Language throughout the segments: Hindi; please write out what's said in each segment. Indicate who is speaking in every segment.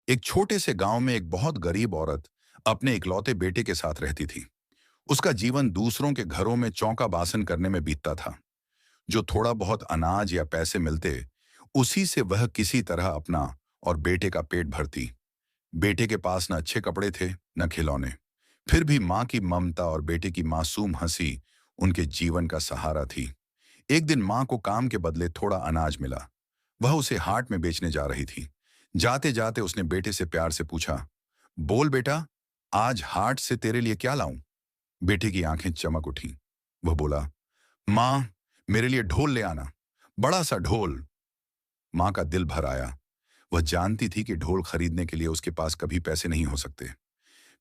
Speaker 1: एक छोटे से गांव में एक बहुत गरीब औरत अपने इकलौते बेटे के साथ रहती थी। उसका जीवन दूसरों के घरों में चौका बासन करने में बीतता था। जो थोड़ा बहुत अनाज या पैसे मिलते, उसी से वह किसी तरह अपना और बेटे का पेट भरती। बेटे के पास न अच्छे कपड़े थे, न खिलौने। फिर भी माँ की ममता और बेटे की मासूम हंसी उनके जीवन का सहारा थी। एक दिन माँ को काम के बदले थोड़ा अनाज मिला। वह उसे हाट में बेचने जा रही थी। जाते जाते उसने बेटे से प्यार से पूछा, बोल बेटा, आज हाट से तेरे लिए क्या लाऊं? बेटे की आंखें चमक उठी। वह बोला, माँ, मेरे लिए ढोल ले आना, बड़ा सा ढोल। माँ का दिल भर आया। वह जानती थी कि ढोल खरीदने के लिए उसके पास कभी पैसे नहीं हो सकते।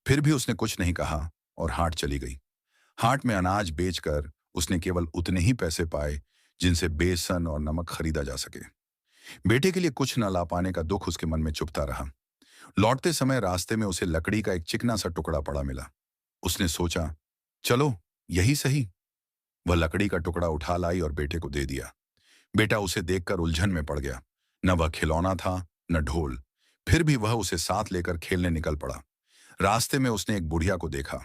Speaker 1: फिर भी उसने कुछ नहीं कहा और हाट चली गई। हाट में अनाज बेचकर उसने केवल उतने ही पैसे पाए जिनसे बेसन और नमक खरीदा जा सके। बेटे के लिए कुछ न ला पाने का दुख उसके मन में चुभता रहा। लौटते समय रास्ते में उसे लकड़ी का एक चिकना सा टुकड़ा पड़ा मिला। उसने सोचा, चलो यही सही। वह लकड़ी का टुकड़ा उठा लाई और बेटे को दे दिया। बेटा उसे देखकर उलझन में पड़ गया। न वह खिलौना था, न ढोल। फिर भी वह उसे साथ लेकर खेलने निकल पड़ा। रास्ते में उसने एक बुढ़िया को देखा।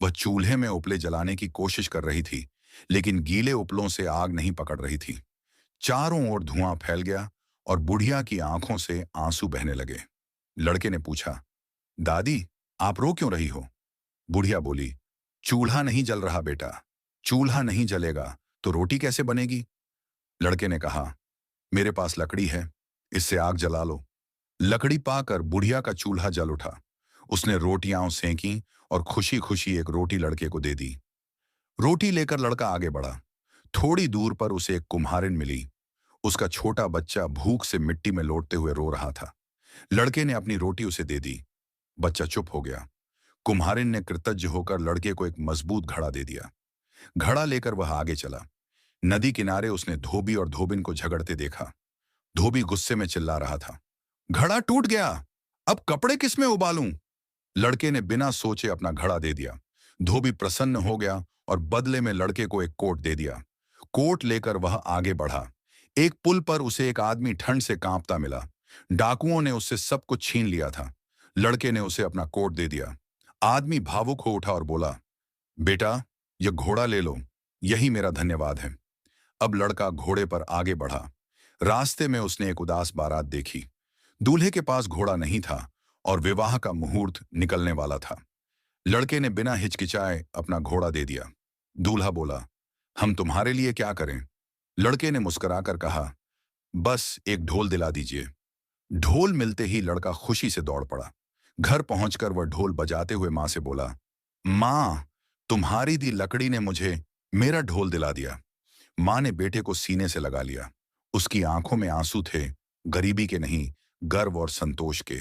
Speaker 1: वह चूल्हे में उपले जलाने की कोशिश कर रही थी, लेकिन गीले उपलों से आग नहीं पकड़ रही थी। चारों ओर धुआं फैल गया और बुढ़िया की आंखों से आंसू बहने लगे। लड़के ने पूछा, दादी, आप रो क्यों रही हो? बुढ़िया बोली, चूल्हा नहीं जल रहा बेटा। चूल्हा नहीं जलेगा तो रोटी कैसे बनेगी? लड़के ने कहा, मेरे पास लकड़ी है, इससे आग जला लो। लकड़ी पाकर बुढ़िया का चूल्हा जल उठा। उसने रोटियां सेंकी और खुशी खुशी एक रोटी लड़के को दे दी। रोटी लेकर लड़का आगे बढ़ा। थोड़ी दूर पर उसे एक कुम्हारिन मिली। उसका छोटा बच्चा भूख से मिट्टी में लौटते हुए रो रहा था। लड़के ने अपनी रोटी उसे दे दी। बच्चा चुप हो गया। कुम्हारिन ने कृतज्ञ होकर लड़के को एक मजबूत घड़ा दे दिया। घड़ा लेकर वह आगे चला। नदी किनारे उसने धोबी और धोबिन को झगड़ते देखा। धोबी गुस्से में चिल्ला रहा था, घड़ा टूट गया, अब कपड़े किसमें उबालूं? लड़के ने बिना सोचे अपना घड़ा दे दिया। धोबी प्रसन्न हो गया और बदले में लड़के को एक कोट दे दिया। कोट लेकर वह आगे बढ़ा। एक पुल पर उसे एक आदमी ठंड से कांपता मिला। डाकुओं ने उससे सब कुछ छीन लिया था। लड़के ने उसे अपना कोट दे दिया। आदमी भावुक हो उठा और बोला, बेटा, यह घोड़ा ले लो, यही मेरा धन्यवाद है। अब लड़का घोड़े पर आगे बढ़ा। रास्ते में उसने एक उदास बारात देखी। दूल्हे के पास घोड़ा नहीं था और विवाह का मुहूर्त निकलने वाला था। लड़के ने बिना हिचकिचाए अपना घोड़ा दे दिया। दूल्हा बोला, हम तुम्हारे लिए क्या करें? लड़के ने मुस्कुराकर कहा, बस एक ढोल दिला दीजिए। ढोल मिलते ही लड़का खुशी से दौड़ पड़ा। घर पहुंचकर वह ढोल बजाते हुए मां से बोला, मां, तुम्हारी दी लकड़ी ने मुझे मेरा ढोल दिला दिया। मां ने बेटे को सीने से लगा लिया। उसकी आंखों में आंसू थे, गरीबी के नहीं, गर्व और संतोष के।